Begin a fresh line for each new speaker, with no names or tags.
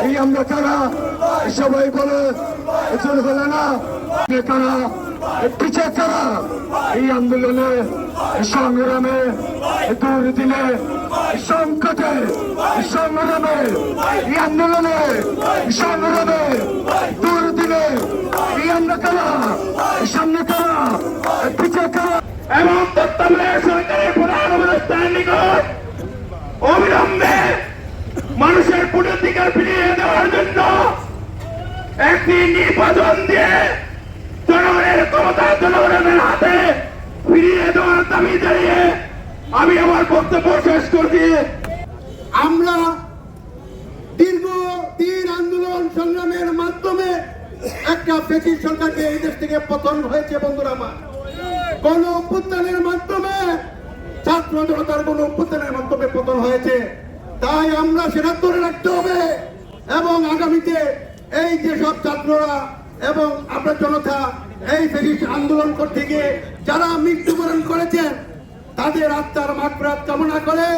এই আমরা কারা সবাই বলে চল বলে না কারা পিছে কারা এই আন্দোলনে সংগ্রামে দুর্দিনে সংকটে সংগ্রামে এই আন্দোলনে সংগ্রামে দুর্দিনে এই আমরা কারা সামনে কারা পিছে কারা
এবং তত্ত্বাবধায়ক সরকারের প্রধান উপদেষ্টার নিকট অবিলম্বে মানুষের ভোটাধিকার ফিরিয়ে দেওয়ার জন্য একটি নির্বাচন দিয়ে জনগণের ক্ষমতা জনগণের হাতে ফিরিয়ে দেওয়ার দাবি জানিয়ে আমি আমার বক্তব্য শেষ করছি।
আমরা দীর্ঘদিন আন্দোলন সংগ্রামের মাধ্যমে একটা ব্রিটিশ সরকারকে এই দেশ থেকে পতন হয়েছে। বন্ধুরা আমার, গণ অভ্যুত্থানের মাধ্যমে ছাত্র জনতার গণ অভ্যুত্থানের মাধ্যমে পতন হয়েছে। তাই আমরা সেটা ধরে রাখতে হবে এবং আগামীতে এই যেসব ছাত্ররা এবং আপনার জনতা এই ব্রিটিশ আন্দোলন করতে গিয়ে যারা মৃত্যুবরণ করেছেন তাদের আত্মার মাগফিরাত কামনা করে